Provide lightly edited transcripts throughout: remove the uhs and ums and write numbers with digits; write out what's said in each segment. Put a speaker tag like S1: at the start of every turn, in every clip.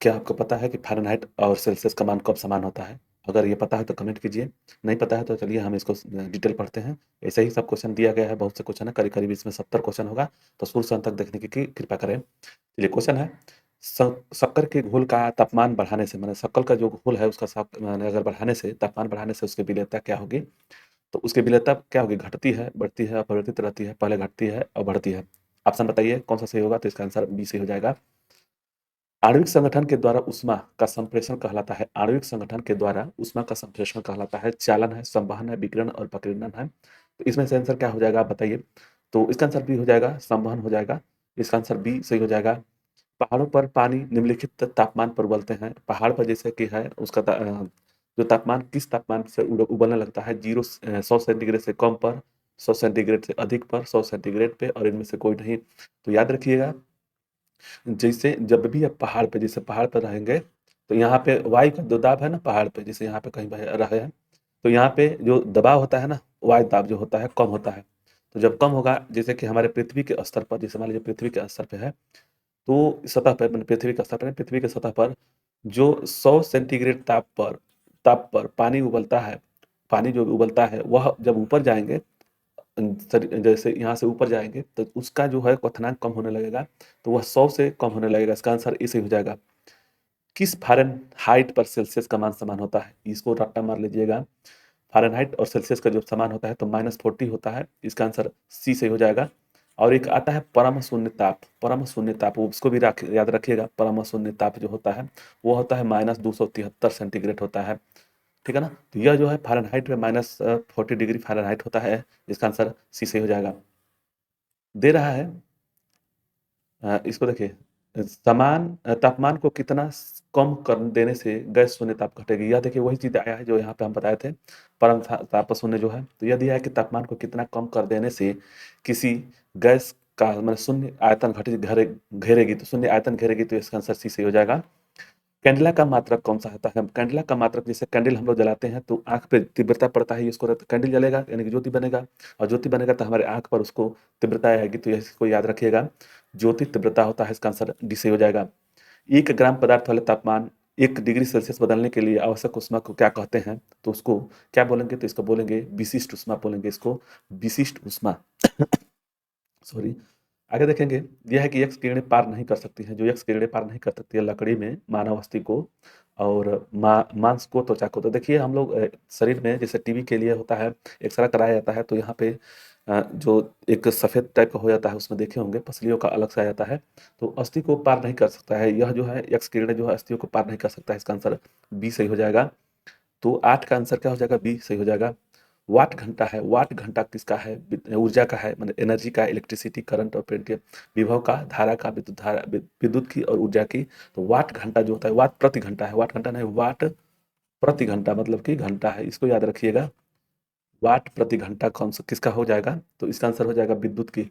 S1: क्या आपको पता है कि फ़ारेनहाइट और सेल्सियस का मान कब समान होता है? अगर ये पता है तो कमेंट कीजिए, नहीं पता है तो चलिए हम इसको डिटेल पढ़ते हैं। ऐसे ही सब क्वेश्चन दिया गया है, बहुत से क्वेश्चन है, करीब-करीब इसमें 70 क्वेश्चन होगा, तो शुरू से अंत तक देखने की कृपा करें। चलिए क्वेश्चन है, स शक्कर के घोल का तापमान बढ़ाने से, माने शक्कर का जो घोल है उसका माने अगर बढ़ाने से, तापमान बढ़ाने से उसकी विलेयता क्या होगी? तो उसकी विलेयता क्या होगी? घटती है, बढ़ती है, अपरिवर्तित रहती है, पहले घटती है और बढ़ती है। ऑप्शन बताइए कौन-सा सही होगा? तो इसका आंसर बी सही हो जाएगा। आणविक संगठन के द्वारा ऊष्मा का संप्रेषण कहलाता है। आणविक संगठन के द्वारा ऊष्मा का संप्रेषण कहलाता है। चालन है, संवहन है, विकिरण और प्रकीर्णन है। तो इसमें से आंसर क्या हो जाएगा आप बताइए? तो इसका आंसर बी हो जाएगा, संवहन हो जाएगा। इसका आंसर बी सही हो जाएगा। पहाड़ों पर पानी निम्नलिखित तापमान पर उबलते हैं। पहाड़ पर जैसे कि है उसका जो तापमान किस तापमान से उबलने लगता है? 100 सेंटीग्रेड से कम पर, 100 सेंटीग्रेड से अधिक पर, 100 सेंटीग्रेड पे और इनमें से कोई नहीं। तो याद रखिएगा, जैसे जब भी आप पहाड़ पे, जैसे पहाड़ पर रहेंगे, तो यहाँ पे वायु का जो दाब है ना पहाड़ पे, जैसे यहाँ पे कहीं बह रहे हैं, तो यहाँ पे जो दबाव होता है ना, वायु दाब जो होता है कम होता है। तो जब कम होगा, जैसे कि हमारे पृथ्वी के स्तर पर, जैसे मान लीजिए पृथ्वी के स्तर पे है, तो सतह पे मैंने पृथ्वी के स्तर पे नहीं, पृथ्वी के सतह पर जो 100 सेंटीग्रेड ताप पर पानी उबलता है, पानी जो उबलता है वह जब ऊपर जाएँगे, जैसे यहाँ से ऊपर जाएँगे तो उसका जो है क्वथनांक कम होने लगेगा, तो वह 100 से कम होने लगेगा। इसका आंसर ए सही हो जाएगा। किस फ़ारेनहाइट पर सेल्सियस का मान समान होता है? इसको रट्टा मार लीजिएगा। फ़ारेनहाइट और सेल्सियस का जो समान होता है तो -40 होता है। इसका आंसर सी सही हो जाएगा। और एक आता है परम शून्य ताप, परम शून्य ताप उसको भी याद रखिएगा। परम शून्य ताप जो होता है वो होता है -273 सेंटीग्रेड होता है। ठीक है ना? तो यह जो है फ़ारेनहाइट में -40 डिग्री फ़ारेनहाइट होता है। इसका आंसर सी सही हो जाएगा। दे रहा है, इसको देखिए, समान तापमान को कितना कम कर देने से गैस शून्य ताप घटेगी? यह देखिए वही चीज़ आया है जो यहाँ पे हम बताए थे। परम ताप शून्य जो है, तो यह दिया है कि तापमान को कितना कम कर देने से किसी गैस का मतलब शून्य आयतन घेरेगी, तो शून्य आयतन घेरेगी, तो इसका आंसर सी सही हो जाएगा। कैंडेला का मात्रक कौन-सा होता है? कैंडेला का मात्रक, जैसे कैंडल हम लोग जलाते हैं तो आँख पे तीव्रता पड़ता है, इसको कैंडल जलेगा यानी कि ज्योति बनेगा, और ज्योति बनेगा तो हमारे आँख पर उसको तीव्रता आएगी, तो इसको याद रखिएगा। ज्योति तीव्रता होता है, इसका आंसर डी सही हो जाएगा। 1 ग्राम पदार्थ वाले तापमान 1 डिग्री सेल्सियस बदलने के लिए आवश्यक ऊष्मा को क्या कहते हैं? तो उसको क्या बोलेंगे? तो इसको बोलेंगे विशिष्ट ऊष्मा बोलेंगे इसको, विशिष्ट ऊष्मा। सॉरी। आगे देखेंगे, यह है कि एक्स किरणें पार नहीं कर सकती हैं। जो एक्स किरणें पार नहीं कर सकती है लकड़ी में मानव अस्थि को और मांस को, त्वचा को। तो देखिए हम लोग शरीर में जैसे टीबी के लिए होता है, एक्सरा कराया जाता है, तो यहाँ पे जो एक सफ़ेद टाइप का हो जाता है, उसमें देखे होंगे पसलियों का अलग से आ जाता है, तो अस्थि को पार नहीं कर सकता है। यह जो है एक्स किरणें जो है अस्थियों को पार नहीं कर सकता है। इसका आंसर बी सही हो जाएगा। तो 8 का आंसर क्या हो जाएगा? बी सही हो जाएगा। वाट घंटा है, वाट घंटा किसका है? ऊर्जा का है, मतलब एनर्जी का, इलेक्ट्रिसिटी, करंट और पेंटियम, विभव का, धारा का, विद्युत धारा, विद्युत की और ऊर्जा की। तो वाट घंटा जो होता है, वाट प्रति घंटा है, वाट घंटा नहीं, वाट प्रति घंटा मतलब कि घंटा है, इसको याद रखिएगा। वाट प्रति घंटा कौन सा किसका हो जाएगा? तो इसका आंसर हो जाएगा विद्युत की।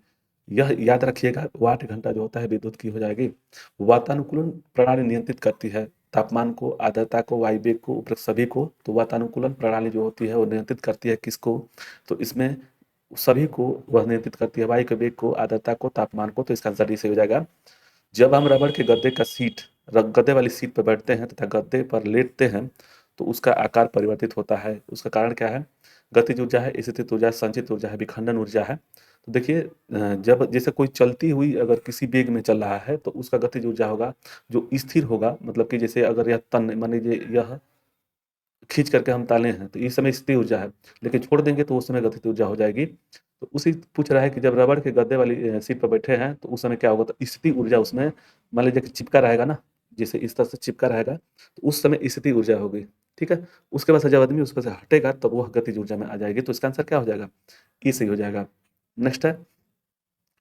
S1: यह याद रखिएगा, वाट घंटा जो होता है विद्युत की हो जाएगी। वातानुकूलन प्रणाली नियंत्रित करती है तापमान को, आर्द्रता को, वायु वेग को, उपरोक्त सभी को। तो वातानुकूलन प्रणाली जो होती है वो नियंत्रित करती है किसको? तो इसमें सभी को वह नियंत्रित करती है, वायु के वेग को, आर्द्रता को, तापमान को। तो इसका आंसर डी सही हो जाएगा। जब हम रबड़ के गद्दे का सीट गद्दे वाली सीट पर बैठते हैं तथा गद्दे पर लेटते हैं तो उसका आकार परिवर्तित होता है। उसका कारण क्या है? गतिज ऊर्जा है, स्थितिज ऊर्जा है, संचित ऊर्जा है, विखंडन ऊर्जा है। तो देखिए, जब जैसे कोई चलती हुई अगर किसी वेग में चल रहा है तो उसका गतिज ऊर्जा होगा। जो स्थिर होगा, मतलब कि जैसे अगर यह तन मान लीजिए यह खींच करके हम ताले हैं तो इस समय स्थिर ऊर्जा है, लेकिन छोड़ देंगे तो उस समय गतिज ऊर्जा हो जाएगी। तो उसी पूछ रहा है कि जब रबड़ के गद्दे वाली सीट पर बैठे हैं तो उस समय क्या होगा? तो स्थिति ऊर्जा उसमें मान लीजिए कि चिपका रहेगा ना, जैसे इस तरह से चिपका रहेगा, तो उस समय स्थिति ऊर्जा होगी। ठीक है? उसके बाद से जब आदमी उस पर से हटेगा तब वह गतिज ऊर्जा में आ जाएगी। तो इसका आंसर क्या हो जाएगा? ई सही हो जाएगा। नेक्स्ट है,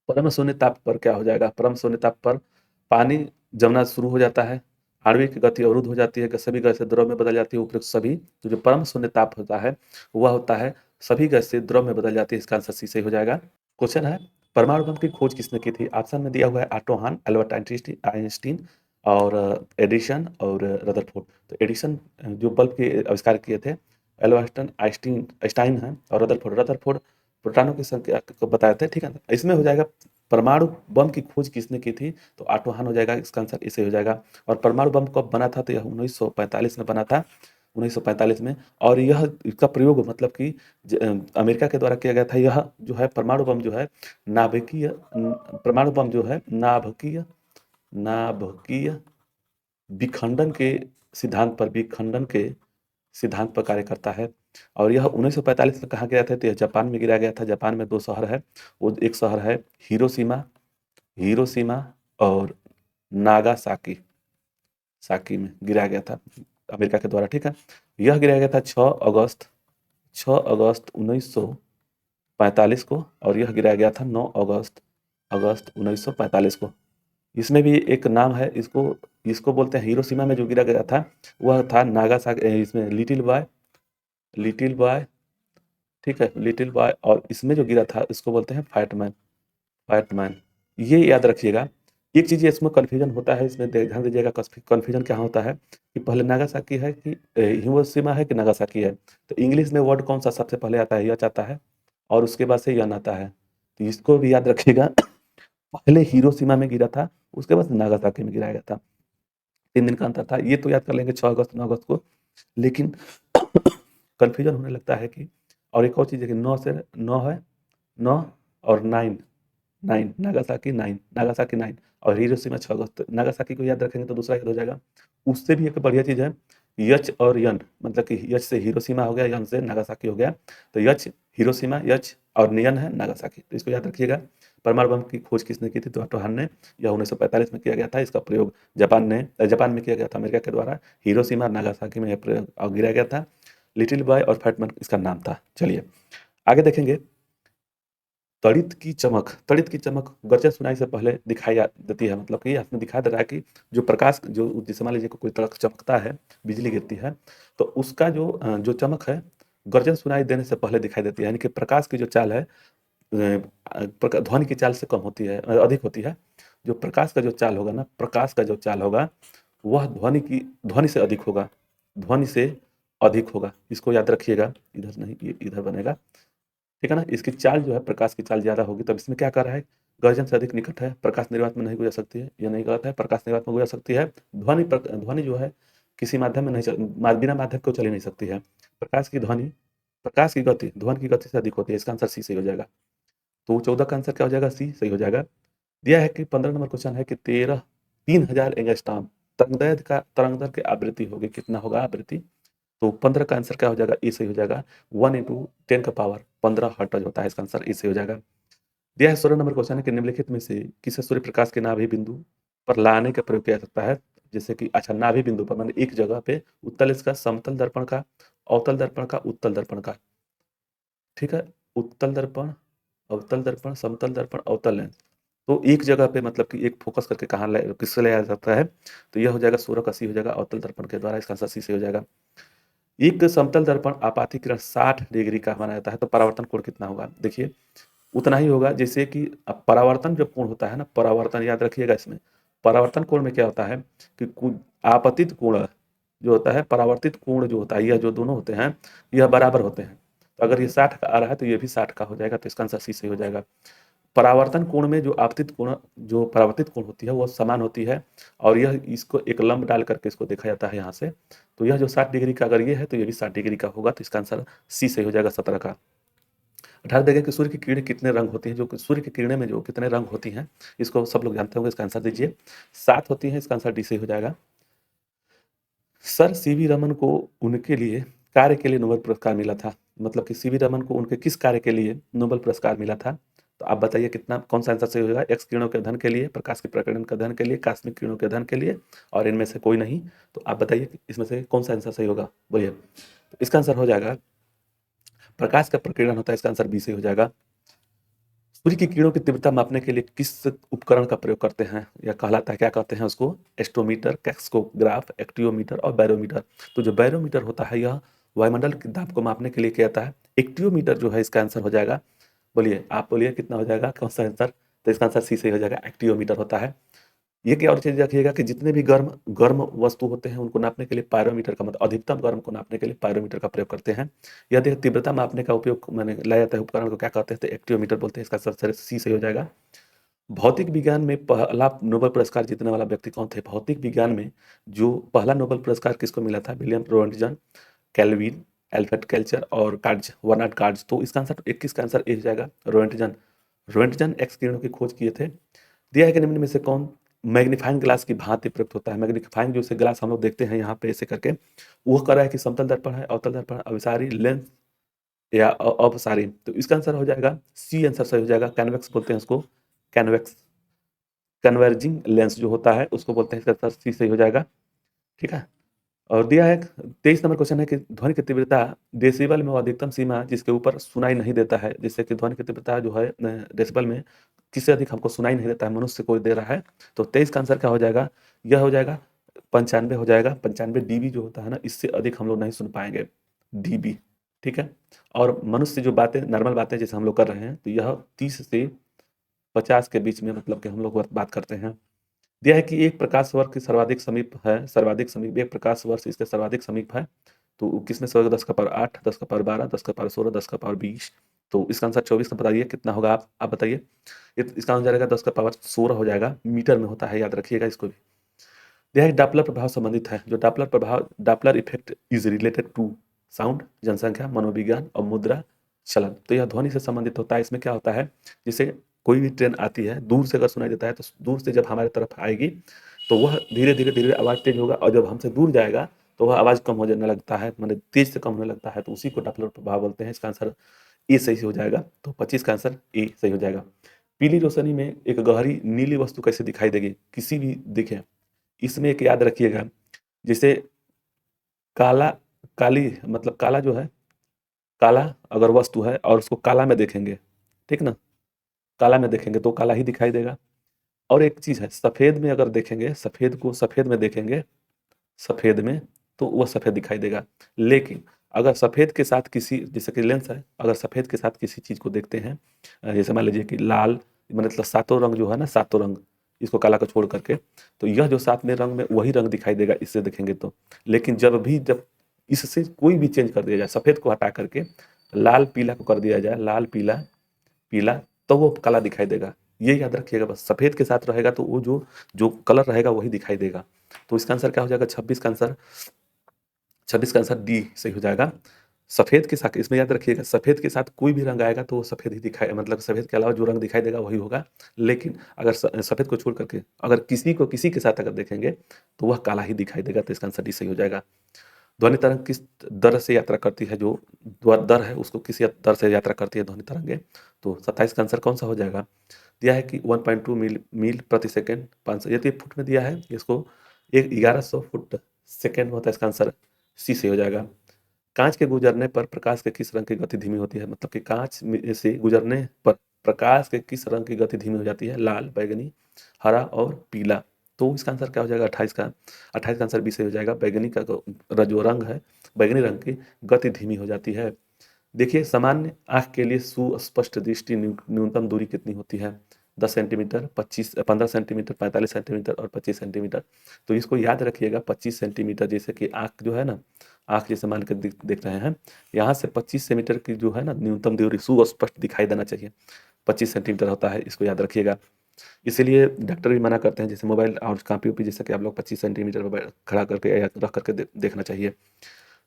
S1: परम शून्य ताप पर क्या हो जाएगा? परम शून्य ताप पर पानी जमना शुरू हो जाता है, आणविक गति अवरुद्ध हो जाती है, सभी गैसें द्रव में बदल जाती है, उपरोक्त सभी। तो जो परम शून्य ताप होता है वह होता है सभी गैसें द्रव में बदल जाती है। इसका आंसर सी सही हो जाएगा। क्वेश्चन है, परमाणु बम की खोज किसने की थी? ऑप्शन में दिया हुआ है ऑटो हान, एल्बर्ट आइंस्टीन और एडिसन और रदरफोर्ड। तो एडिसन जो बल्ब के आविष्कार किए थे, एल्बर्ट आइंस्टीन आइंस्टाइन है और रदरफोर्ड प्रोटॉनों की संख्या को बताए थे। ठीक है ना? इसमें हो जाएगा परमाणु बम की खोज किसने की थी? तो ऑटो हान हो जाएगा, इसका आंसर इसे हो जाएगा। और परमाणु बम कब बना था? तो यह 1945 में बना था, 1945 में। और यह इसका प्रयोग मतलब कि अमेरिका के द्वारा किया गया था। यह जो है परमाणु बम जो है नाभिकीय परमाणु बम जो है नाभिकीय नाभिकीय विखंडन के विखंडन के सिद्धांत पर कार्य करता है। और यह 1945 में कहाँ गिरा था? तो यह जापान में गिराया गया था। जापान में 2 शहर है, वो एक शहर है हिरोशिमा हिरोशिमा और नागासाकी साकी में गिराया गया था अमेरिका के द्वारा, ठीक है। यह गिराया गया था 6 अगस्त 1945 को, और यह गिराया गया था 9 अगस्त 1945 को। इसमें भी एक नाम है, इसको इसको बोलते हैं हिरोशिमा में जो गिरा गया था वह था नागासाकी, इसमें लिटिल बॉय, ठीक है, लिटिल बॉय। और इसमें जो गिरा था इसको बोलते हैं फैट मैन। ये याद रखिएगा। एक चीज़ इसमें कन्फ्यूजन होता है, इसमें ध्यान दीजिएगा। कन्फ्यूजन क्या होता है कि पहले नागासाकी है कि हिरोशिमा है कि नागासाकी है। तो इंग्लिश में वर्ड कौन सा सबसे पहले आता है? यच आता है, और उसके बाद से यन आता है। तो इसको भी याद रखिएगा। पहले हिरोशिमा में गिरा था, उसके बाद नागासाकी में गिराया गया था। 3 दिन का अंतर था। ये तो याद कर लेंगे 6 अगस्त 9 अगस्त को। लेकिन कन्फ्यूजन होने लगता है कि, और एक और चीज़ है कि 9 से 9 है, 9 और 9 नागासाकी 9 और हिरोशिमा 6 अगस्त। नागासाकी को याद रखेंगे तो दूसरा याद हो जाएगा। उससे भी एक बढ़िया चीज़ है यच और यन, मतलब कि यच से हिरोशिमा हो गया, यन से नागासाकी हो गया। तो यच हिरोशिमा, यच और यन है नागासाकी। तो इसको याद रखिएगा। परमाणु बम की खोज किसने की थी? तो ऑटो हान ने। यह 1945 में किया गया था। इसका प्रयोग जापान में किया गया था अमेरिका के द्वारा। हिरोशिमा और नागासाकी में यह प्रयोग गिराया गया था। लिटिल बॉय और फैटमैन इसका नाम था। चलिए आगे देखेंगे। तड़ित की चमक गर्जन सुनाई से पहले दिखाई देती है, मतलब कि इसमें दिखाई दे रहा है कि जो प्रकाश, जो जैसे मान लीजिए कोई तड़क चमकता है, बिजली गिरती है, तो उसका जो चमक है गर्जन सुनाई देने से पहले दिखाई देती है। यानी कि प्रकाश की जो चाल है ध्वनि की चाल से कम होती है, अधिक होती है। जो प्रकाश का जो चाल होगा ना, प्रकाश का जो चाल होगा वह ध्वनि से अधिक होगा, ध्वनि से अधिक होगा। इसको याद रखिएगा। इधर नहीं, ये इधर बनेगा, ठीक है ना। इसकी चाल जो है प्रकाश की चाल ज़्यादा होगी। तब इसमें क्या कर रहा है? गर्जन से अधिक निकट है, प्रकाश निर्वात में नहीं गुजर सकती है। ये नहीं गलत है, प्रकाश निर्वात में गुजर सकती है। ध्वनि जो है किसी माध्यम में नहीं बिना माध्यम को चल ही नहीं सकती है। प्रकाश की गति ध्वनि की गति से अधिक होती है। इसका आंसर सी सही हो जाएगा। तो 14 का आंसर क्या हो जाएगा? सी सही हो जाएगा। दिया है कि 15 नंबर क्वेश्चन है कि 3000 एंगस्ट्रॉम तरंगदैर्घ्य की आवृत्ति होगी। कितना होगा आवृत्ति? तो 15 का आंसर क्या हो जाएगा? ए सही हो जाएगा। 1 × 10 का पावर 15 हर्ट्ज होता है। इसका आंसर ए सही हो जाएगा। दिया है 16 नंबर क्वेश्चन है कि निम्नलिखित में से किसे सूर्य प्रकाश के नाभि बिंदु पर लाने का प्रयोग किया जा सकता है? जैसे कि अच्छा, नाभि बिंदु पर मतलब एक जगह पे उत्तल इसका, समतल दर्पण का, अवतल दर्पण का, उत्तल दर्पण का, ठीक है। उत्तल दर्पण, अवतल दर्पण, समतल दर्पण, अवतल लेंस। तो एक जगह पे मतलब कि एक फोकस करके कहाँ किससे लाया जाता है? तो यह हो जाएगा 16 का सी हो जाएगा, अवतल दर्पण के द्वारा। इसका आंसर सी से हो जाएगा। एक समतल दर्पण आपातिकरण 60 डिग्री का माना जाता है, तो परावर्तन कोण कितना होगा? देखिए उतना ही होगा जैसे कि परावर्तन जो कोण होता है ना, परावर्तन याद रखिएगा। इसमें परावर्तन कोण में क्या होता है कि आपतित कोण जो होता है, परावर्तित कोण जो होता है, यह जो दोनों होते हैं यह बराबर होते हैं। तो अगर ये 60 का आ रहा है तो ये भी 60 का हो जाएगा। तो इसका आंसर सी सही हो जाएगा। परावर्तन कोण में जो परावर्तित कोण होती है वो समान होती है, और यह इसको एक लंब डाल करके इसको देखा जाता है यहाँ से। तो यह जो 60 डिग्री का अगर ये है तो ये भी 60 डिग्री का होगा। तो इसका आंसर सी सही हो जाएगा 17 का। 18 देखें कि सूर्य की किरणें कितने रंग होती हैं? जो सूर्य की किरणें में जो कितने रंग होती हैं, इसको सब लोग जानते होंगे। इसका आंसर दीजिए। 7 होती हैं। इसका आंसर डी सही हो जाएगा। सर सीवी रमन को उनके लिए कार्य के लिए नोबेल पुरस्कार मिला था। मतलब कि सीवी रमन को उनके किस कार्य के लिए नोबेल पुरस्कार मिला था? तो आप बताइए कितना, कौन सा आंसर सही होगा? एक्स किरणों के अध्ययन के लिए, प्रकाश के प्रकरण के अध्ययन के लिए, कॉस्मिक किरणों के अध्ययन के लिए, और इनमें से कोई नहीं। तो आप बताइए इसमें से कौन सा आंसर सही होगा? बोलिए। तो इसका आंसर हो जाएगा प्रकाश का प्रकीर्णन होता है। इसका आंसर बी सही हो जाएगा। सूर्य की किरणों की तीव्रता मापने के लिए किस उपकरण का प्रयोग करते हैं? या कहलाता है, क्या कहते हैं उसको? एस्ट्रोमीटर, कैक्सकोग्राफ, एक्टियोमीटर और बैरोमीटर। तो जो बैरोमीटर होता है यह वायुमंडल के दाब को मापने के लिए किया जाता है। एक्टियोमीटर जो है इसका आंसर हो जाएगा, बोलिए आप बोलिए कितना हो जाएगा, कौन सा आंसर? तो इसका आंसर सी सही हो जाएगा, एक्टियोमीटर होता है। ये क्या और चीज़ रखिएगा कि जितने भी गर्म गर्म वस्तु होते हैं उनको नापने के लिए पायरोमीटर का, मतलब अधिकतम गर्म को नापने के लिए पायरोमीटर का प्रयोग करते हैं। यदि तीव्रता मापने का उपयोग मैंने लाया जाता है उपकरण को क्या कहते हैं? तो एक्टियोमीटर बोलते हैं। इसका आंसर सी सही हो जाएगा। भौतिक विज्ञान में पहला नोबेल पुरस्कार जीतने वाला व्यक्ति कौन थे? भौतिक विज्ञान में जो पहला नोबेल पुरस्कार किसको मिला था? विलियम रोंटजन, केल्विन, एल्फ्रेड केल्चर और कार्ज बर्नार्ड कार्ज। तो इसका आंसर 21 का आंसर ए हो जाएगा रोंटजन। रोंटजन एक्स किरणों की खोज किए थे। दिया है कि निम्न में से कौन मैग्नीफाइंग ग्लास की भांति प्रयुक्त होता है? मैग्नीफाइंग जो से ग्लास हम लोग देखते हैं यहाँ पे ऐसे करके, वो कर रहा है कि समतल दर्पण है, अवतल दर्पण, अभिसारी, लेंस या अपसारी। तो इसका आंसर हो जाएगा सी, आंसर सही हो जाएगा। कैनवेक्स बोलते हैं उसको, कैनवेक्स। कन्वर्जिंग लेंस जो होता है उसको बोलते हैं, इसका आंसर सी सही हो जाएगा। ठीक है। और दिया है 23 नंबर क्वेश्चन है कि ध्वनि की तीव्रता डेसिबल में वो अधिकतम सीमा जिसके ऊपर सुनाई नहीं देता है, जिससे कि ध्वनि की तीव्रता जो है डेसिबल में किससे अधिक हमको सुनाई नहीं देता है, मनुष्य को दे रहा है। तो 23 का आंसर क्या हो जाएगा? यह हो जाएगा 95 हो जाएगा। 95 डीबी जो होता है ना, इससे अधिक हम लोग नहीं सुन पाएंगे, डीबी। ठीक है। और मनुष्य जो बातें, नॉर्मल बातें जैसे हम लोग कर रहे हैं, तो यह 30 से 50 के बीच में मतलब कि हम लोग बात करते हैं। दिया है कि एक प्रकाश वर्ष की सर्वाधिक समीप है, सर्वाधिक समीप, एक प्रकाश वर्ष इसके सर्वाधिक समीप है, तो किसमें से होगा? 10 का पावर 8, 10 का पावर 12, 10 का पावर 16, 10 का पावर 20। तो इसका आंसर 24 का बताइए कितना होगा? आप बताइए। इसका आंसर जाएगा 10 का पावर 16 हो जाएगा, मीटर में होता है, याद रखिएगा इसको भी। दिया है डॉपलर प्रभाव संबंधित है, जो डॉपलर प्रभाव, Doppler effect is related to sound, जनसंख्या, मनोविज्ञान और मुद्रा चलन। तो यह ध्वनि से संबंधित होता है। इसमें क्या होता है, जैसे कोई भी ट्रेन आती है, दूर से अगर सुनाई देता है, तो दूर से जब हमारे तरफ आएगी तो वह धीरे धीरे धीरे आवाज़ तेज होगा, और जब हमसे दूर जाएगा तो वह आवाज़ कम हो जाने लगता है, मतलब तेज से कम होने लगता है, तो उसी को डॉपलर प्रभाव बोलते हैं। इसका आंसर ए सही हो जाएगा। तो 25 का आंसर ए सही हो जाएगा। पीली रोशनी में एक गहरी नीली वस्तु कैसे दिखाई देगी? किसी भी दिखे, इसमें एक याद रखिएगा, जैसे काला, काली मतलब काला जो है, काला अगर वस्तु है और उसको काला में देखेंगे, ठीक ना, काला में देखेंगे तो काला ही दिखाई देगा। और एक चीज़ है, सफ़ेद में अगर देखेंगे, सफ़ेद को सफ़ेद में देखेंगे, सफ़ेद में, तो वह सफ़ेद दिखाई देगा। लेकिन अगर सफ़ेद के साथ किसी, जैसे कि लेंस है, अगर सफ़ेद के साथ किसी चीज़ को देखते हैं, जैसे मान लीजिए कि लाल, मतलब सातों रंग जो है ना, सातों रंग, इसको काला को छोड़ करके, तो यह जो सातवें रंग में वही रंग दिखाई देगा इससे देखेंगे तो। लेकिन जब इससे कोई भी चेंज कर दिया जाए, सफ़ेद को हटा करके लाल पीला को कर दिया जाए, लाल पीला पीला, तो वो काला दिखाई देगा। ये याद रखिएगा बस, सफ़ेद के साथ रहेगा तो वो जो जो कलर रहेगा वही दिखाई देगा। तो इसका आंसर क्या हो जाएगा? 26 का आंसर डी सही हो जाएगा। सफ़ेद के साथ, इसमें याद रखिएगा, सफ़ेद के साथ कोई भी रंग आएगा तो वो सफ़ेद ही दिखाई, मतलब सफ़ेद के अलावा जो रंग दिखाई देगा वही होगा। लेकिन अगर सफ़ेद को छोड़ करके अगर किसी को किसी के साथ अगर देखेंगे तो वह काला ही दिखाई देगा। तो इसका आंसर डी सही हो जाएगा। ध्वनि तरंग किस दर से यात्रा करती है? जो दर है उसको किस दर से यात्रा करती है ध्वनि तरंगे? तो 27 का आंसर कौन सा हो जाएगा? दिया है कि 1.2 मील प्रति सेकेंड, 500, यदि फुट में दिया है इसको, 1100 फुट सेकेंड में होता है। इसका आंसर सी से हो जाएगा। कांच के गुजरने पर प्रकाश के किस रंग की गति धीमी होती है? मतलब कि कांच में से गुजरने पर प्रकाश के किस रंग की गति धीमी हो जाती है? लाल, बैंगनी, हरा और पीला। तो इसका आंसर क्या हो जाएगा? 28 का, 28 का आंसर बी सही हो जाएगा। बैंगनी का जो रंग है, बैंगनी रंग की गति धीमी हो जाती है। देखिए, सामान्य आँख के लिए सुस्पष्ट दृष्टि न्यूनतम दूरी कितनी होती है? 10 सेंटीमीटर, 15 सेंटीमीटर, 45 सेंटीमीटर और 25 सेंटीमीटर। तो इसको याद रखिएगा, 25 सेंटीमीटर, जैसे कि आँख जो है ना, आँख जैसे मान के देख रहे हैं, यहाँ से 25 सेंटीमीटर की जो है ना न्यूनतम दूरी सुस्पष्ट दिखाई देना चाहिए, 25 सेंटीमीटर होता है, इसको याद रखिएगा। इसीलिए डॉक्टर भी मना करते हैं, जैसे मोबाइल और कॉपी जैसे कि आप लोग 25 सेंटीमीटर पर खड़ा करके या रख करके देखना चाहिए।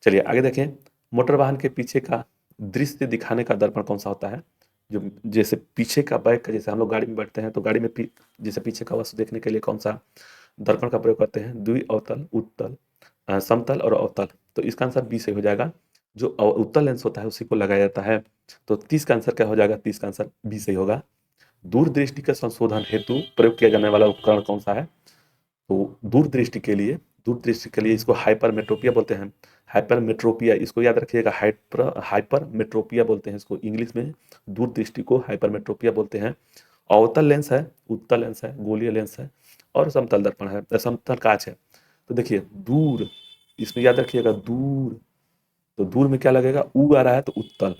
S1: चलिए आगे देखें। मोटर वाहन के पीछे का दृश्य दिखाने का दर्पण कौन सा होता है? जो जैसे पीछे का बैक का, जैसे हम लोग गाड़ी में बैठते हैं तो गाड़ी में जैसे पीछे का वस्तु देखने के लिए कौन सा दर्पण का प्रयोग करते हैं? द्वि अवतल, उत्तल, समतल और अवतल। तो इसका आंसर बी सही हो जाएगा। जो उत्तल लेंस होता है उसी को लगाया जाता है। तो 30 का आंसर क्या हो जाएगा? 30 का आंसर बी सही होगा। दूरदृष्टि के संशोधन हेतु प्रयोग किया जाने वाला उपकरण कौन सा है? तो दूरदृष्टि के लिए इसको हाइपरमेट्रोपिया बोलते हैं। हाइपरमेट्रोपिया, इसको याद रखिएगा, हाइपरमेट्रोपिया बोलते हैं इसको इंग्लिश में। दूरदृष्टि को हाइपरमेट्रोपिया बोलते हैं। अवतल लेंस है, उत्तल लेंस है, गोलीय लेंस है और समतल दर्पण है, समतल कांच है। तो देखिए दूर, इसमें याद रखिएगा दूर, तो दूर में क्या लगेगा? ऊ आ रहा है तो उत्तल,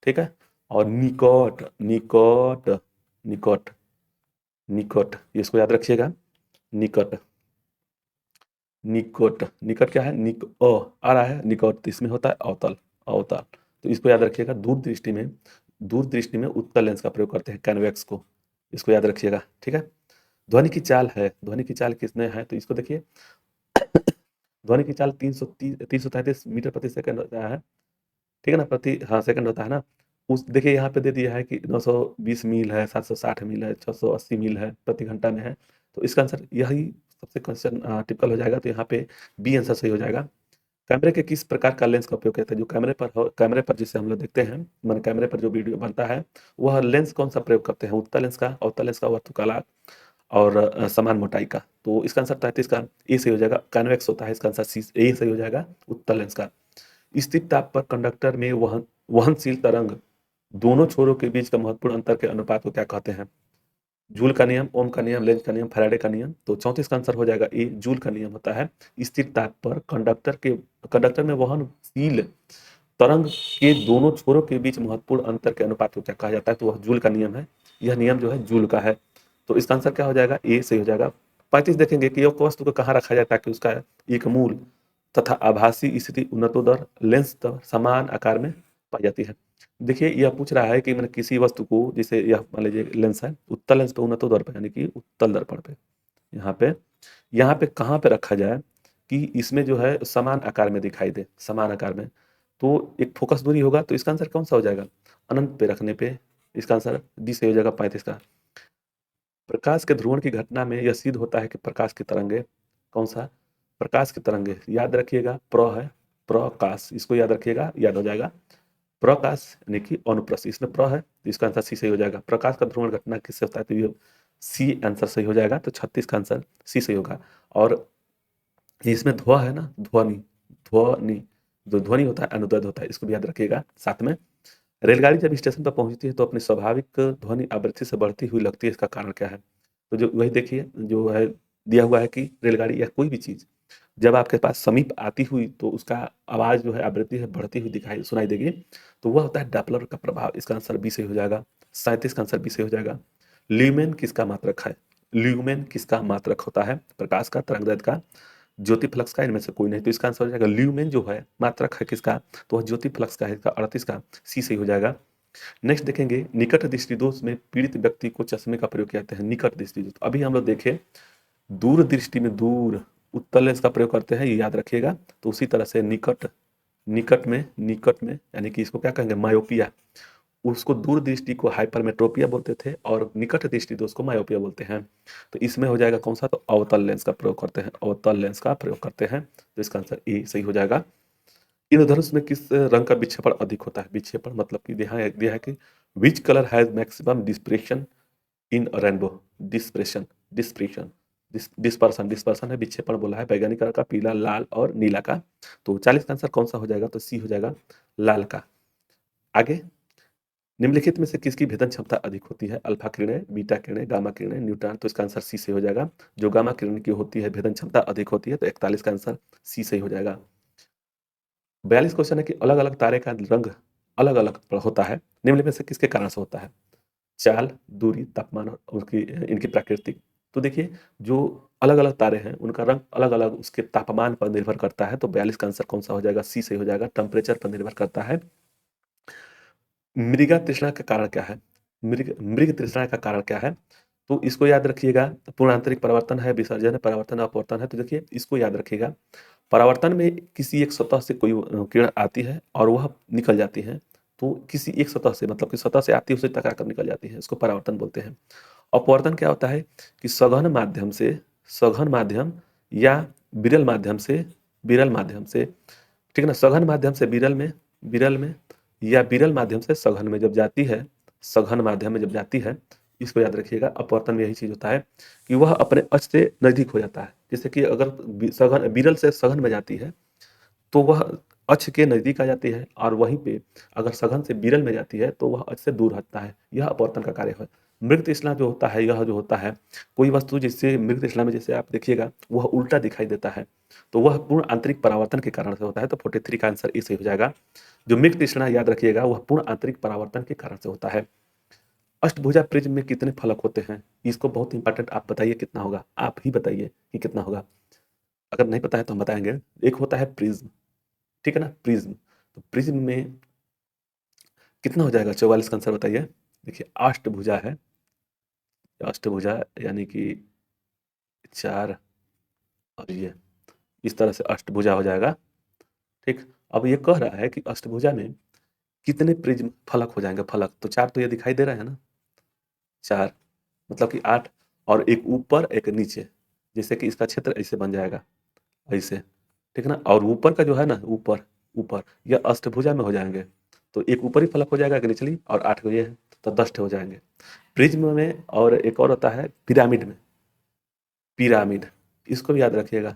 S1: ठीक है। और निकट, निकट, निकट, निकट, इसको याद रखिएगा, निकट, निकट, निकट क्या है? आ रहा है, निकट, तो इसमें होता है अवतल, अवतल। तो इसको याद रखिएगा। दूरदृष्टि में उत्तल लेंस का प्रयोग करते हैं, कन्वेक्स को। इसको याद रखिएगा, ठीक है। ध्वनि की चाल है, ध्वनि की चाल कितने है तो इसको देखिए ध्वनि की चाल 333 मीटर प्रति सेकंड होता है, ठीक है ना, प्रति हाँ सेकंड होता है ना। उस देखिए यहाँ पे दे दिया है कि 920 मील है, 760 मील है, 680 मील है, प्रति घंटा में है। तो इसका आंसर यही सबसे क्वेश्चन टिपिकल हो जाएगा, तो यहाँ पे बी आंसर सही हो जाएगा। कैमरे के किस प्रकार का लेंस का उपयोग करते हैं, जो कैमरे पर जिसे हम लोग देखते हैं, मान कैमरे पर जो वीडियो बनता है, वह लेंस कौन सा प्रयोग करते हैं, उत्तल लेंस का, अवतल लेंस का, वर्तुकाकार और समान मोटाई का। तो इसका आंसर 33 का ए सही हो जाएगा, कन्वेक्स होता है, इसका आंसर सी ए सही हो जाएगा, उत्तल लेंस का। स्थिर ताप पर कंडक्टर में वहनशील तरंग दोनों छोरों के बीच का महत्वपूर्ण अंतर के अनुपात को क्या कहते हैं। जूल का नियम, ओम का नियम, लेंज का नियम, फैराडे का नियम। तो 34 का आंसर हो जाएगा ए, जूल का नियम होता है। स्थिर ताप पर कंडक्टर में वहनशील तरंग के दोनों छोरों के बीच महत्वपूर्ण अंतर के अनुपात को क्या कहा जाता है, तो वह जूल का नियम है। यह नियम जो है जूल का है। तो इसका आंसर क्या हो जाएगा, ए सही हो जाएगा। 35 देखेंगे कि एक वस्तु को कहाँ रखा जाए ताकि उसका एक मूल तथा आभासी स्थिति उन्नतोदर लेंस समान आकार में पाई जाती है। देखिए यह पूछ रहा है कि मैंने किसी वस्तु को, जैसे यह मान लीजिए लेंस है, उत्तल लेंस पे उन्नतोदर पे, यानी कि उत्तल दर्पण पे, यहाँ पे कहाँ पे रखा जाए कि इसमें जो है समान आकार में दिखाई दे, समान आकार में। तो एक फोकस दूरी होगा, तो इसका आंसर कौन सा हो जाएगा, अनंत पे रखने पे। इसका आंसर डी से हो जाएगा 35 का। प्रकाश के ध्रुवण की घटना में यह सिद्ध होता है कि प्रकाश की तरंगे, कौन सा, प्रकाश की तरंगे याद रखिएगा, है प्रकाश, इसको याद रखिएगा, याद हो जाएगा। प्रकाश यानी कि अनुप्रस्थ, इसमें है, तो इसका आंसर सी सही हो जाएगा। प्रकाश का ध्रुवण घटना किससे होता है, तो ये सी आंसर सही हो जाएगा। तो 36 का आंसर सी सही होगा। और इसमें ध्व है ना, ध्वनि, ध्वनि जो ध्वनि होता है अनुदैर्ध्य होता है, इसको भी याद रखिएगा। साथ में रेलगाड़ी जब स्टेशन पर पहुंचती है तो अपनी स्वाभाविक ध्वनि आवृत्ति से बढ़ती हुई लगती है, इसका कारण क्या है। तो जो वही देखिए जो है दिया हुआ है कि रेलगाड़ी या कोई भी चीज जब आपके पास समीप आती हुई तो उसका आवाज जो है आवृत्ति है बढ़ती हुई दिखाई सुनाई देगी, तो वह होता है डॉपलर का प्रभाव। इसका आंसर बी सही हो जाएगा। 37 का आंसर बी सही हो जाएगा। ल्यूमेन किसका मात्रक है, ल्यूमेन किसका मात्रक होता है, प्रकाश का, तरंगदैर्ध्य का, ज्योति फ्लक्स का, इनमें से कोई नहीं। तो इसका आंसर हो जाएगा ल्यूमेन जो है मात्रक है किसका, तो वह ज्योति फ्लक्स का है, इसका 38 का सी सही हो जाएगा। नेक्स्ट देखेंगे निकट दृष्टि दोष में पीड़ित व्यक्ति को चश्मे का प्रयोग कहते हैं, निकट दृष्टि दोष। अभी हम लोग देखें दूर दृष्टि में दूर उत्तल लेंस का प्रयोग करते हैं, ये याद रखिएगा। तो उसी तरह से निकट में यानी कि इसको क्या कहेंगे, मायोपिया। उसको दूर दृष्टि को हाइपरमेट्रोपिया बोलते थे और निकट दृष्टि दोष को मायोपिया बोलते हैं। तो इसमें हो जाएगा कौन सा, तो अवतल लेंस का प्रयोग करते हैं, अवतल लेंस का प्रयोग करते हैं। तो इसका आंसर ए सही हो जाएगा। इंद्रधनुष में किस रंग का विक्षेपण अधिक होता है, विक्षेपण मतलब कि दिया है कि which colour has maximum depression in rainbow, depression depression dispersion dispersion है, विक्षेपण बोला है बैगनी कलर का, पीला, लाल और नीला का। तो 40 का आंसर कौन सा हो जाएगा, तो सी हो जाएगा, लाल का। आगे निम्नलिखित में से किसकी भेदन क्षमता अधिक होती है, अल्फा किरणें, बीटा किरणें, गामा किरणें, न्यूट्रॉन। तो इसका आंसर सी से हो जाएगा। जो गामा किरण की होती है भेदन क्षमता अधिक होती है, तो 41 का आंसर सी सही हो जाएगा। 42 क्वेश्चन है कि अलग अलग तारे का रंग अलग अलग होता है, निम्न में से किसके कारण से होता है, चाल, दूरी, तापमान और उसकी इनकी प्राकृतिक। तो देखिए जो अलग अलग तारे हैं उनका रंग अलग अलग उसके तापमान पर निर्भर करता है। तो 42 का आंसर कौन सा हो जाएगा, सी सही हो जाएगा, टेम्परेचर पर निर्भर करता है। मृगा तृष्णा का कारण क्या है, मृग मृग तृष्णा का कारण क्या है, तो इसको याद रखिएगा। पूर्णांतरिक परिवर्तन है, विसर्जन है, परावर्तन है, अपवर्तन है। तो देखिए इसको याद रखिएगा। परावर्तन में किसी एक सतह से कोई किरण आती है और वह निकल जाती है, तो किसी एक सतह से मतलब कि सतह से आती है उसे टकरा कर निकल जाती है, इसको परावर्तन बोलते हैं। अपवर्तन क्या होता है कि सघन माध्यम या विरल माध्यम से, ठीक है ना, सघन माध्यम से विरल में या विरल माध्यम से सघन में जब जाती है, सघन माध्यम में जब जाती है, इसको याद रखिएगा। अपवर्तन में यही चीज होता है कि वह अपने अक्ष से नजदीक हो जाता है। जैसे कि अगर सघन विरल से सघन में जाती है तो वह अक्ष के नजदीक आ जाती है, और वहीं पे अगर सघन से विरल में जाती है तो वह अक्ष से दूर हटता है। यह अपवर्तन का कार्य है। मृग तृष्णा जो होता है, यह जो होता है कोई वस्तु जिससे मृग तृष्णा में जैसे आप देखिएगा वह उल्टा दिखाई देता है, तो वह पूर्ण आंतरिक परावर्तन के कारण से होता है। तो 43 का आंसर इसे हो जाएगा। जो मृग तृष्णा याद रखिएगा वह पूर्ण आंतरिक परावर्तन के कारण से होता है। अष्टभुजा प्रिज्म में कितने फलक होते हैं, इसको बहुत इंपॉर्टेंट, आप बताइए कितना होगा, आप ही बताइए कि कितना होगा। अगर नहीं पता है तो हम बताएंगे। एक होता है प्रिज्म, ठीक है ना, प्रिज्म। तो प्रिज्म में कितना हो जाएगा, 44 का आंसर बताइए। देखिए अष्टभुजा है, अष्टभुजा यानी कि 4 और ये इस तरह से अष्टभुजा हो जाएगा। ठीक, अब ये कह रहा है कि अष्टभुजा में कितने प्रिज्म फलक हो जाएंगे। फलक तो 4 तो ये दिखाई दे रहा है ना, 4 मतलब कि 8 और एक ऊपर एक नीचे, जैसे कि इसका क्षेत्र ऐसे बन जाएगा ऐसे, ठीक ना। और ऊपर का जो है ना, ऊपर ऊपर यह अष्टभुजा में हो जाएंगे, तो एक ऊपरी फलक हो जाएगा, एक निचली, और 8 को ये है, तो 10 हो जाएंगे प्रिज्म में। और एक और होता है पिरामिड में, पिरामिड, इसको भी याद रखिएगा,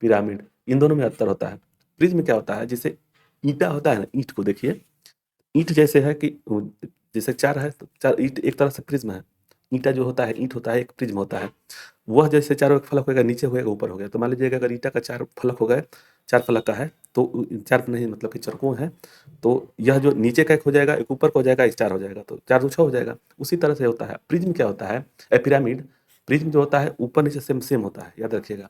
S1: पिरामिड, इन दोनों में अंतर होता है। प्रिज्म क्या होता है, जैसे ईंटा होता है ना, ईंट को देखिए, ईंट जैसे है कि जैसे 4 है तो 4 ईंट एक तरह से प्रिज्म है। ईंटा जो होता है, ईंट होता है, एक प्रिज्म होता है। वह जैसे चारों एक फलक होगा, नीचे होएगा ऊपर हो गया, तो मान लीजिएगा अगर ईंटा का 4 फलक हो गए, 4 फलक का है, तो 4 नहीं मतलब कि चरकों है, तो यह जो नीचे का एक हो जाएगा, एक ऊपर का हो जाएगा, एक 4 हो जाएगा, तो 4 2 6 हो जाएगा। उसी तरह से होता है प्रिज्म। क्या होता है पिरामिड, प्रिज्म जो होता है ऊपर नीचे सेम सेम होता है, याद रखिएगा।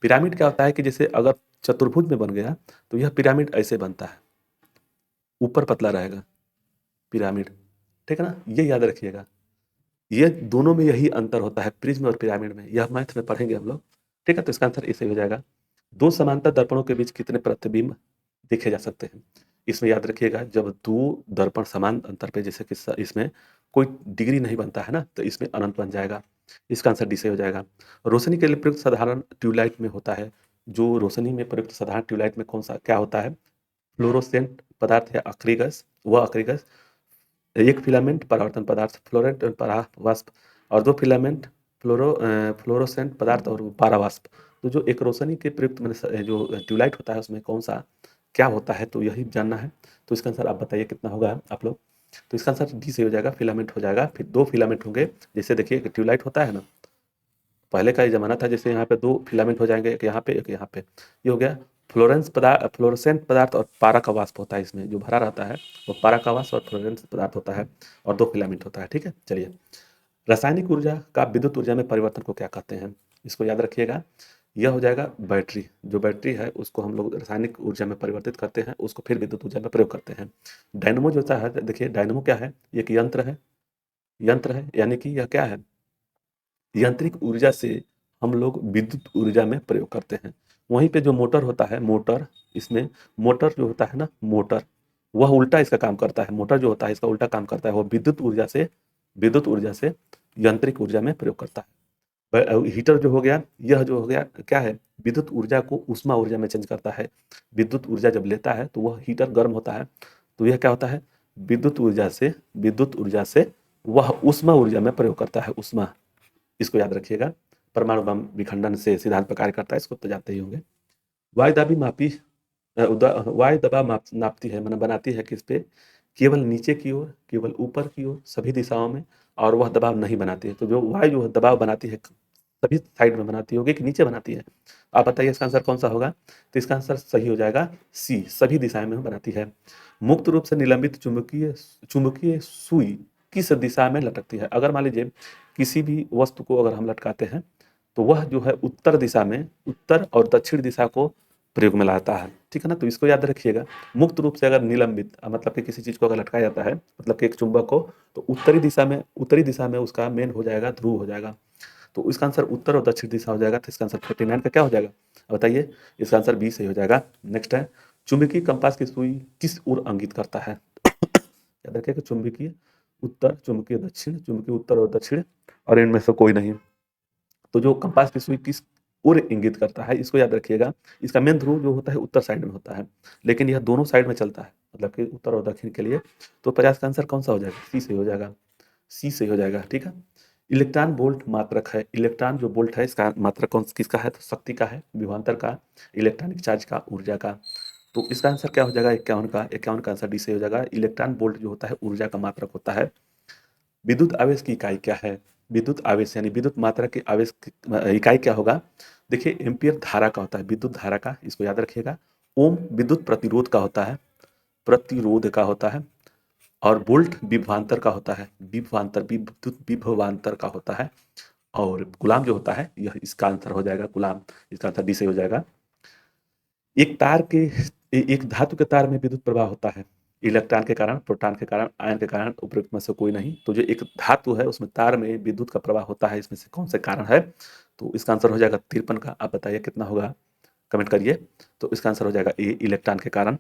S1: पिरामिड क्या होता है कि जैसे अगर चतुर्भुज में बन गया, तो यह पिरामिड ऐसे बनता है, ऊपर पतला रहेगा पिरामिड, ठीक है ना, ये याद रखिएगा। ये दोनों में यही अंतर होता है, प्रिज्म और पिरामिड में, यह मैथ में पढ़ेंगे हम लोग, ठीक है। तो इसका आंसर इसे हो जाएगा। दो समांतर दर्पणों के बीच कितने प्रतिबिंब देखे जा सकते हैं। इसमें याद रखिएगा, जब दो दर्पण समान अंतर पे, जैसे कि इसमें कोई डिग्री नहीं बनता है ना, तो इसमें अनंत बन जाएगा। इसका आंसर डी से हो जाएगा। रोशनी के लिए प्रयुक्त साधारण ट्यूबलाइट में होता है, जो रोशनी में प्रयुक्त साधारण ट्यूबलाइट में कौन सा क्या होता है, फ्लोरोसेंट पदार्थ है अक्रिगस, वह अक्रिगस। एक फिलामेंट परावर्तन पदार्थ फ्लोरेंट परावाष्प, और दो फिलामेंट फ्लोरोसेंट पदार्थ और पारावाष्प। तो जो एक रोशनी के प्रयुक्त मैंने जो ट्यूबलाइट होता है उसमें कौन सा क्या होता है, तो यही जानना है। तो इसका आंसर आप बताइए कितना होगा आप लोग। तो इसका आंसर डी से हो जाएगा, फिलामेंट हो जाएगा। फिर दो फिलामेंट होंगे, जैसे देखिए ट्यूबलाइट होता है ना, पहले का ये जमाना था, जैसे यहाँ पे दो फिलामेंट हो जाएंगे, एक यहाँ पे एक यहाँ पे, ये हो गया फ्लोरेसेंट पदार्थ, और पारा का वाष्प होता है, इसमें जो भरा रहता है वो पारा का वाष्प और फ्लोरेंस पदार्थ होता है, और दो फिलामेंट होता है, ठीक है। चलिए, रासायनिक ऊर्जा का विद्युत ऊर्जा में परिवर्तन को क्या कहते हैं, इसको याद रखिएगा। यह हो जाएगा बैटरी, जो बैटरी है उसको हम लोग रासायनिक ऊर्जा में परिवर्तित करते हैं, उसको फिर विद्युत ऊर्जा में प्रयोग करते हैं। डायनमो जो होता है, देखिए डायनमो क्या है, एक यंत्र है, यंत्र है यानी कि यह क्या है, यांत्रिक ऊर्जा से हम लोग विद्युत ऊर्जा में प्रयोग करते हैं। वहीं पे जो मोटर होता है, मोटर, इसमें मोटर जो होता है ना, मोटर, वह उल्टा इसका काम करता है। मोटर जो होता है इसका उल्टा काम करता है, वो विद्युत ऊर्जा से यांत्रिक ऊर्जा में प्रयोग करता है। हीटर जो हो गया, यह जो हो गया क्या है, विद्युत ऊर्जा को ऊष्मा ऊर्जा में चेंज करता है। विद्युत ऊर्जा जब लेता है तो वह हीटर गर्म होता है, तो यह क्या होता है, विद्युत ऊर्जा से वह ऊष्मा ऊर्जा में प्रयोग करता है, ऊष्मा। इसको याद रखिएगा, परमाणु बम विखंडन से सिद्धांत पर कार्य करता है, इसको तो जानते ही होंगे। वायुदाबी मापी वायु दबाव नापती है, मतलब बनाती है किस पे, केवल नीचे की ओर, केवल ऊपर की ओर, सभी दिशाओं में, और वह दबाव नहीं बनाती है। तो जो वायु जो दबाव बनाती है, सभी साइड में बनाती होगी कि नीचे बनाती है, आप बताइए इसका आंसर कौन सा होगा। तो इसका आंसर सही हो जाएगा सी, सभी दिशाएं में बनाती है। मुक्त रूप से निलंबित चुंबकीय चुंबकीय सुई किस दिशा में लटकती है। अगर मान लीजिए किसी भी वस्तु को अगर हम लटकाते हैं, तो वह जो है उत्तर दिशा में, उत्तर और दक्षिण दिशा को प्रयोग में लाता है, ठीक है ना। तो इसको याद रखिएगा, मुक्त रूप से अगर निलंबित मतलब कि किसी चीज को अगर लटकाया जाता है, मतलब कि एक चुंबक को, तो उत्तरी दिशा में उसका मेन हो जाएगा, ध्रुव हो जाएगा। तो इसका आंसर उत्तर और दक्षिण दिशा हो जाएगा। तो इसका आंसर 49 का क्या हो जाएगा, बताइए। इसका आंसर बी सही हो जाएगा। नेक्स्ट है, चुंबकीय कंपास की सुई किस ओर इंगित करता है। याद रखिएगा, चुंबकीय उत्तर, चुंबकीय दक्षिण, चुंबकीय उत्तर और दक्षिण, और इनमें से कोई नहीं। तो जो कंपास की सुई किस ओर इंगित करता है, इसको याद रखिएगा। इसका मेन ध्रुव जो होता है उत्तर साइड में होता है, लेकिन यह दोनों साइड में चलता है, मतलब कि उत्तर और दक्षिण के लिए। तो 50 का आंसर कौन सा हो जाएगा, सी से हो जाएगा, सी से हो जाएगा, ठीक है। इलेक्ट्रॉन बोल्ट मात्रक है, इलेक्ट्रॉन जो बोल्ट है इसका मात्रक कौन किसका है, तो शक्ति का है, विभवांतर का, इलेक्ट्रॉनिक चार्ज का, ऊर्जा का। तो इसका आंसर क्या हो जाएगा, 51 का, 51 का आंसर डी से हो जाएगा। इलेक्ट्रॉन बोल्ट जो होता है ऊर्जा का मात्रक होता है। विद्युत आवेश की इकाई क्या है, विद्युत आवेश यानी विद्युत मात्रा के आवेश की इकाई क्या होगा। देखिए एम्पियर धारा का होता है, विद्युत धारा का, इसको याद रखिएगा। ओम विद्युत प्रतिरोध का होता है, प्रतिरोध का होता है। और वोल्ट विभवांतर का होता है, विभवांतर, विद्युत विभवांतर का होता है। और कूलाम जो होता है, यह इसका आंसर हो जाएगा, कूलाम। इसका आंसर डी से हो जाएगा। एक तार के एक धातु के तार में विद्युत प्रवाह होता है, इलेक्ट्रॉन के कारण, प्रोटॉन के कारण, आयन के कारण, उपरोक्त में से कोई नहीं। तो जो एक धातु है उसमें तार में विद्युत का प्रवाह होता है, इसमें से कौन से कारण है? तो इसका आंसर हो जाएगा 53 का। आप बताइए कितना होगा? कमेंट करिए। तो इसका आंसर हो जाएगा ए, इलेक्ट्रॉन के कारण।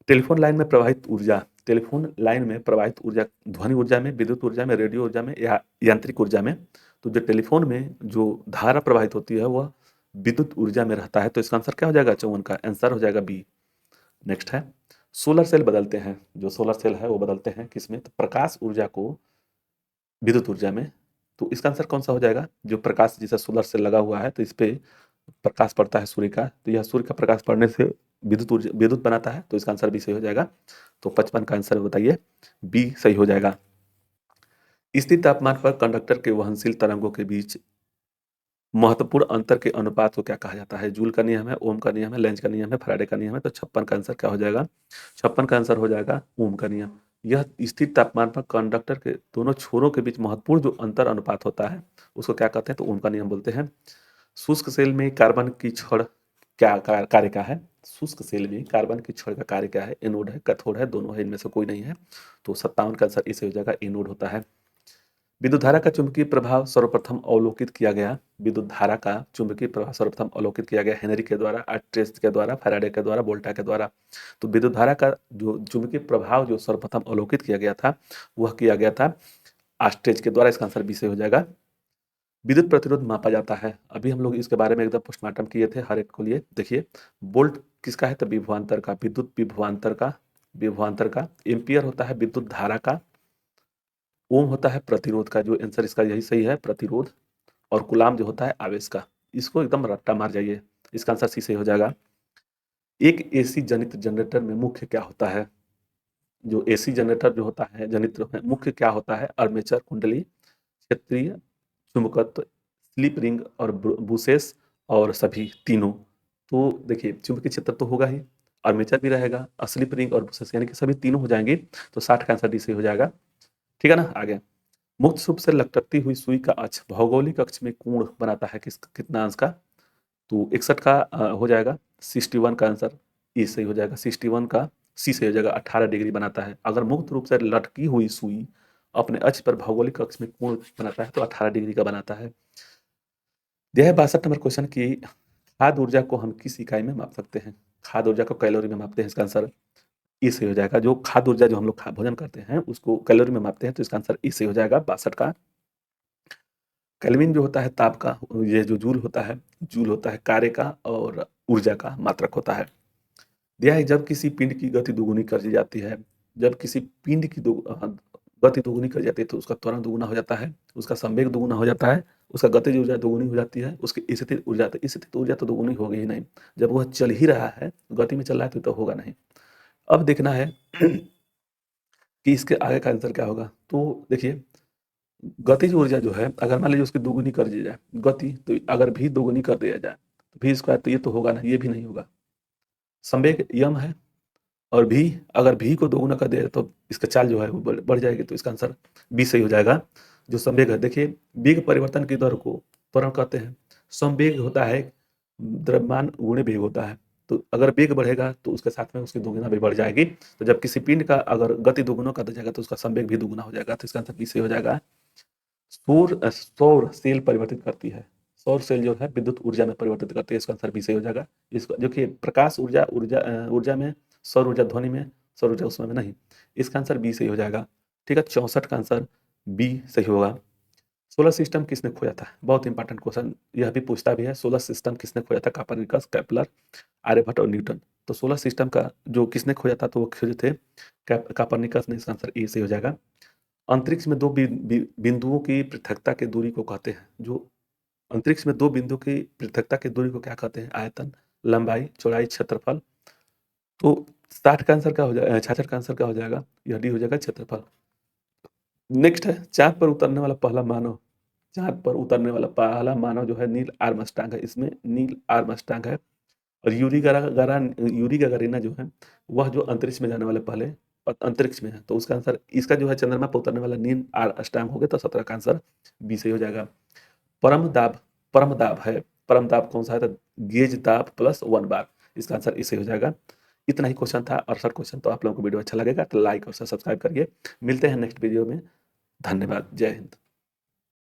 S1: टेलीफोन लाइन में प्रवाहित ऊर्जा, टेलीफोन लाइन में प्रवाहित ऊर्जा ध्वनि ऊर्जा में, विद्युत ऊर्जा में, रेडियो ऊर्जा में या यांत्रिक ऊर्जा में? तो जो टेलीफोन में जो धारा प्रवाहित होती है वह विद्युत ऊर्जा में रहता है। तो इसका आंसर क्या हो जाएगा? 54 का आंसर हो जाएगा बी। नेक्स्ट है, सोलर सेल बदलते हैं, जो सोलर सेल है वो बदलते हैं किसमें? तो प्रकाश ऊर्जा को विद्युत ऊर्जा में। तो इसका आंसर कौन सा हो जाएगा? जो प्रकाश जैसा सोलर सेल लगा हुआ है तो इस पे प्रकाश पड़ता है सूर्य का, तो यह सूर्य का प्रकाश पड़ने से विद्युत ऊर्जा विद्युत बनाता है। तो इसका आंसर बी सही हो जाएगा। तो 55 का आंसर बताइए, बी सही हो जाएगा। स्थिर तापमान पर कंडक्टर के वहनशील तरंगों के बीच महत्वपूर्ण अंतर के अनुपात को क्या कहा जाता है? जूल का नियम है, ओम का नियम है, लेंज का नियम है, फैराडे का नियम है। तो 56 का आंसर क्या हो जाएगा? 56 का आंसर हो जाएगा ओम का नियम। यह स्थिर तापमान पर कंडक्टर के दोनों छोरों के बीच महत्वपूर्ण जो अंतर अनुपात होता है उसको क्या कहते हैं? तो ओम का नियम बोलते हैं। शुष्क सेल में कार्बन की छड़ क्या कार्य क्या है? शुष्क सेल में कार्बन की छड़ का कार्य क्या है? एनोड है, कैथोड है, दोनों है, इनमें से कोई नहीं है। तो 57 का आंसर इसे हो जाएगा, एनोड होता है। विद्युत धारा का चुंबकीय प्रभाव सर्वप्रथम अवलोकित किया गया, विद्युत धारा का चुंबकीय प्रभाव सर्वप्रथम अवलोकित किया गया हेनरी के द्वारा, आर्टेस्ट के द्वारा, फैराडे के द्वारा, वोल्टा के द्वारा। तो विद्युत धारा का जो चुंबकीय प्रभाव जो सर्वप्रथम अवलोकित किया गया था वह किया गया था आर्टेस्ट के द्वारा। इसका आंसर बी से हो जाएगा। विद्युत प्रतिरोध मापा जाता है, अभी हम लोग इसके बारे में एकदम पोस्टमार्टम किए थे हर एक को लिए। देखिए, वोल्ट किसका है? तो विभवांतर का, विद्युत विभवांतर का, विभवांतर का। एम्पियर होता है विद्युत धारा का। ओम होता है प्रतिरोध का, जो आंसर इसका यही सही है, प्रतिरोध। और कूलाम जो होता है आवेश का। इसको एकदम रट्टा मार जाइए, इसका आंसर सी सही हो जाएगा। एक एसी जनित जनरेटर में मुख्य क्या होता है? जो एसी जनरेटर जो होता है जनित्र में मुख्य क्या होता है? आर्मेचर, कुंडली, क्षेत्रीय चुंबकत्व, स्लिप रिंग और बुशेस, और सभी तीनों। तो देखिए, चुंबकीय क्षेत्र तो होगा ही, आर्मेचर भी रहेगा, स्लिप रिंग और बुशेस, यानी कि सभी तीनों हो जाएंगे। तो 60 का आंसर डी सही हो जाएगा। ठीक है ना? आगे, मुक्त रूप से लटकती हुई सुई का अक्ष भौगोलिक अक्ष में कोण बनाता है कितना अंश का? तो 61 का हो जाएगा। 61 का आंसर ए सही हो जाएगा। 61 का सी सही हो जाएगा, 18 डिग्री बनाता है। अगर मुक्त रूप से लटकी हुई सुई अपने अक्ष पर भौगोलिक अक्ष में कोण बनाता है तो 18 डिग्री का बनाता है। यह 62 नंबर क्वेश्चन की खाद्य ऊर्जा को हम किस इकाई में माप सकते हैं? खाद्य ऊर्जा को कैलोरी में मापते हैं, इसका आंसर ए सही हो जाएगा। जो खाद्य ऊर्जा जो हम लोग भोजन करते हैं उसको कैलोरी में मापते हैं, तो इसका आंसर ए सही हो जाएगा, 62 का। केल्विन जो होता है ताप का, ये जो जूल होता है, जूल होता है कार्य का और ऊर्जा का मात्रक होता है। दिया है, जब किसी पिंड की गति दुगुनी कर दी जाती है, जब किसी पिंड की गति दुगुनी कर जाती है तो उसका त्वरण दुगुना हो जाता है, उसका संवेग दुगुना हो जाता है, उसका गतिज ऊर्जा दुगुनी हो जाती है, उसकी स्थितिज ऊर्जा, तो स्थितिज ऊर्जा तो दुगुनी होगी ही नहीं। जब वह चल ही रहा है, गति में चल रहा है तो होगा नहीं। अब देखना है कि इसके आगे का आंसर क्या होगा। तो देखिए, गतिज ऊर्जा जो है अगर मान लीजिए उसकी दोगुनी कर दी जाए गति, तो अगर भी दोगुनी कर दिया जाए तो भी स्क्वायर, तो ये तो होगा ना, ये भी नहीं होगा। संवेग यम है, और भी अगर भी को दोगुना कर दिया जाए तो इसका चाल जो है वो बढ़ जाएगी। तो इसका आंसर बी सही हो जाएगा। जो संवेग है, देखिए वेग परिवर्तन की दर को त्वरण कहते हैं। संवेग होता है द्रव्यमान गुणे वेग होता है। तो अगर वेग बढ़ेगा तो उसके साथ में उसकी दोगुना भी बढ़ जाएगी। तो जब किसी पिंड का अगर गति दोगुना कर दिया जाएगा तो उसका संवेग भी दोगुना हो जाएगा। तो इसका आंसर बी सही हो जाएगा। सौर सेल परिवर्तित करती है, सौर सेल जो है विद्युत ऊर्जा में परिवर्तित करती है। इसका आंसर बी सही हो जाएगा। इसको जो कि प्रकाश ऊर्जा ऊर्जा ऊर्जा में, सौर ऊर्जा ध्वनि में, सौर ऊर्जा उसमें में नहीं। इसका आंसर बी सही हो जाएगा। ठीक है, 64 का आंसर बी सही होगा। सोलर सिस्टम किसने खोजा था? बहुत इंपॉर्टेंट क्वेश्चन, यह भी पूछता भी है। सोलर सिस्टम किसने खोजा था? कोपरनिकस, केपलर, आर्यभट्ट और न्यूटन। तो सोलर सिस्टम का जो किसने खोजा था, तो वो खोजे थे कोपरनिकस ने। इसका आंसर ए सही हो जाएगा। अंतरिक्ष में दो बिंदुओं की पृथकता की दूरी को कहते हैं। जो अंतरिक्ष में दो बिंदु की पृथकता की दूरी को क्या कहते हैं? आयतन, लंबाई, चौड़ाई, क्षेत्रफल। तो 60 का आंसर क्या हो जाएगा? 66 का आंसर क्या हो जाएगा? यह डी हो जाएगा, क्षेत्रफल। नेक्स्ट है, चांद पर उतरने वाला पहला मानव, चांद पर उतरने वाला पहला मानव जो है नील आर्मस्ट्रांग है। इसमें नील आर्मस्ट्रांग है। और यूरी गगारिना जो है वह जो अंतरिक्ष में जाने वाले पहले अंतरिक्ष में है। तो उसका आंसर इसका जो है चंद्रमा पर उतरने वाला नील आर्मस्ट्रांग हो गया। तो 17 का आंसर बी सही हो जाएगा। परम दाब, परम दाब है, परम दाब कौन सा है? तो गेज दाब प्लस 1 बार। इसका आंसर इसे हो जाएगा। इतना ही क्वेश्चन था, 68 क्वेश्चन। तो आप लोगों को वीडियो अच्छा लगेगा तो लाइक और सब्सक्राइब करिए। मिलते हैं नेक्स्ट वीडियो में। धन्यवाद। जय हिंद।